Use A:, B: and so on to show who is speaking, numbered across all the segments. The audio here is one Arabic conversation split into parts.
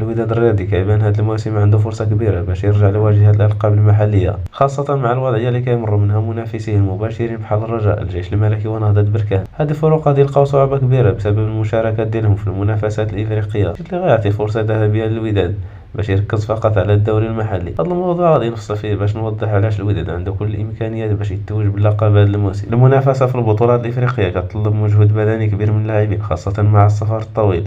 A: الوداد الرياضي كيبان هذا الموسم عنده فرصة كبيرة باش يرجع لواجهة الألقاب المحلية، خاصة مع الوضعية اللي كيمر منها منافسيه المباشرين بحال الرجاء، الجيش الملكي ونهضة بركان. هذه الفروق غادي يلقاو صعوبة كبيرة بسبب المشاركات ديالهم في المنافسات الإفريقية اللي غيعطي فرصة ذهبية للوداد باش يركز فقط على الدوري المحلي. هذا الموضوع غادي نفصل فيه باش نوضح علاش الوداد عنده كل الامكانيات باش يتوج باللقب هذا الموسم. المنافسه في البطولات الافريقيه كتطلب مجهود بدني كبير من اللاعبين، خاصه مع السفر الطويل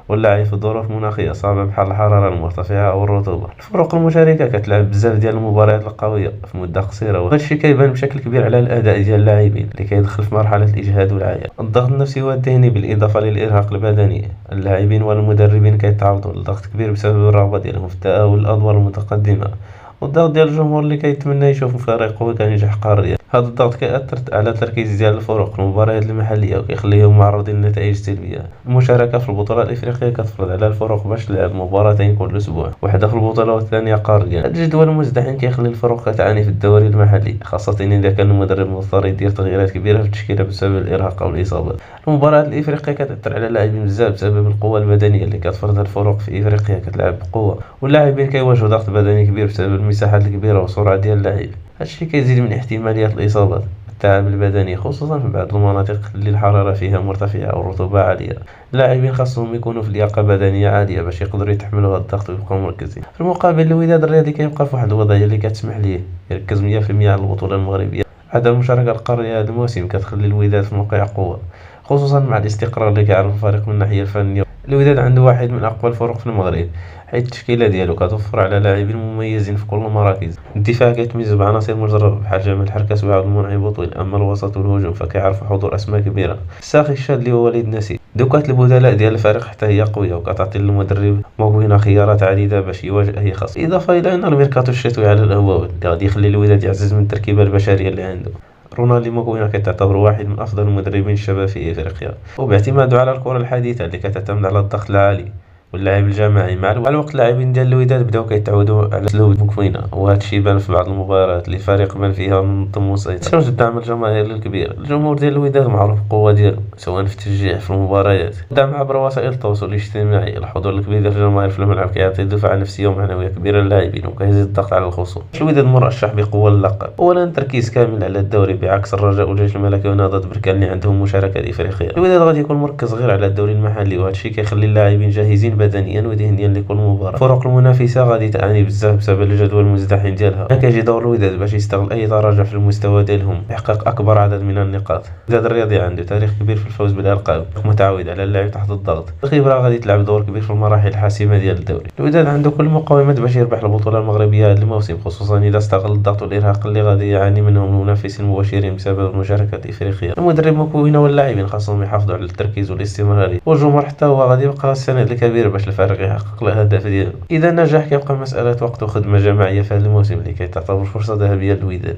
A: واللعب في ظروف مناخيه صعبه بحال الحراره المرتفعه او الرطوبه. الفرق المشاركه كتلعب بزاف ديال المباريات القويه في مده قصيره، وهذا الشيء كيبان بشكل كبير على الاداء ديال اللاعبين اللي كيدخل في مرحله الاجهاد والعيا. الضغط النفسي والذهني بالاضافه للارهاق البدني، اللاعبين والمدربين كيتعرضوا لضغط كبير بسبب الرغبه ديالهم في التاهل للادوار المتقدمه، والضغط ديال الجمهور اللي كيتمنى يشوف فريقه كينجح قاريا. هذا الضغط كيأثر على التركيز ديال الفرق في المباريات المحليه وكيخليهم معرضين لنتائج سلبيه. المشاركه في البطوله الافريقيه كتفرض على الفرق باش تلعب مباراتين كل اسبوع، واحده في البطوله والثانيه قاريا. هذا الجدول المزدحم كيخلي الفرق كتعاني في الدوري المحلي، خاصه اذا كان المدرب مضطر يدير تغييرات كبيره في التشكيله بسبب الارهاق او الاصابات. المباريات الافريقيه كتاثر على اللاعبين بزاف بسبب القوه البدنيه اللي كتفرضها الفرق في افريقيا كتلعب بقوه، واللاعبين كيواجهوا ضغط بدني كبير بسبب المساحات الكبيره والسرعه ديال اللاعب. هادشي كيزيد من احتماليات الاصابات والتعب البدني، خصوصا في بعض المناطق اللي الحراره فيها مرتفعه او الرطوبه عاليه. اللاعبين خاصهم يكونوا في لياقه بدنيه عاليه باش يقدروا يتحملوا هذا الضغط ويبقاو مركزين. في المقابل الوداد الرياضي كيبقى في واحد الوضعيه اللي كتسمح ليه يركز 100% على البطوله المغربيه. عدم المشاركه القاريه هذا الموسم كتخلي الوداد في موقع قوه، خصوصا مع الاستقرار اللي كيعرف الفريق من الناحيه الفنيه. الوداد عنده واحد من اقوى الفرق في المغرب، حيث التشكيله ديالو كتوفر على لاعبين مميزين في كل المراكز. الدفاع كيتميز بعناصر مجربه بحال جمال الحركات وعبد المنعم بوطويل، اما الوسط والهجوم فكيعرفوا حضور اسماء كبيره. الساخي الشاد اللي هو وليد نسي. دوكات البدلاء ديال الفريق حتى هي قويه وكتعطي للمدرب موكوينا خيارات عديده باش يواجه اي خصم، اضافه الى ان الميركاتو الشتوي على الابواب اللي غادي يخلي الوداد يعزز من التركيبه البشريه اللي عنده. رونالدو موكوينا كتعتبر واحد من افضل المدربين الشباب في افريقيا، وباعتماده على الكره الحديثه اللي كتعتمد على الضغط العالي واللعب الجماعي. مع الوقت اللاعبين ديال الوداد بداو كيتعودوا على اسلوب موكوينا، وهذا الشيء بان في بعض المباريات اللي الفريق بان فيها منظم وسيطر. شنو الدعم الجماهيري الكبير؟ الجمهور ديال الوداد معروف بالقوه ديالو سواء في التشجيع في المباريات، الدعم عبر وسائل التواصل الاجتماعي. الحضور الكبير ديال الجماهير في الملعب كيعطي دفعه نفسيه ومعنويه كبيره للاعبين وكيزيد الضغط على الخصوم. الوداد مرشح بقوه للقب. اولا تركيز كامل على الدوري بعكس الرجاء والجيش الملكي ونهضه بركان اللي عندهم مشاركات افريقيه. الوداد غادي يكون مركز غير على الدوري المحلي، وهذا الشيء كيخلي اللاعبين جاهزين بدنيا وذهنيا لكل مباراه. الفرق المنافسه غادي تعاني بزاف بسبب الجدول المزدحم ديالها. كيجي دور الوداد باش يستغل اي تراجع في المستوى ديالهم يحقق اكبر عدد من النقاط. الوداد الرياضي عنده تاريخ كبير في الفوز بالالقاب، متعود على اللعب تحت الضغط. الخبره غادي تلعب دور كبير في المراحل الحاسمه ديال الدوري. الوداد عنده كل المقومات باش يربح البطوله المغربيه هذا الموسم، خصوصا اذا استغل الضغط والارهاق اللي غادي يعاني منهم المنافسين المباشرين بسبب المشاركات الافريقيه. المدرب موكوينا واللاعبين خاصهم يحافظوا على التركيز والاستمراريه، والجمهور حتى هو غادي يبقى السند الكبير باش الفريق يحقق الاهداف ديالو. اذا نجح كيبقى مساله وقت وخدمه جماعيه في هذا الموسم اللي كتعتبر فرصه ذهبيه للوداد.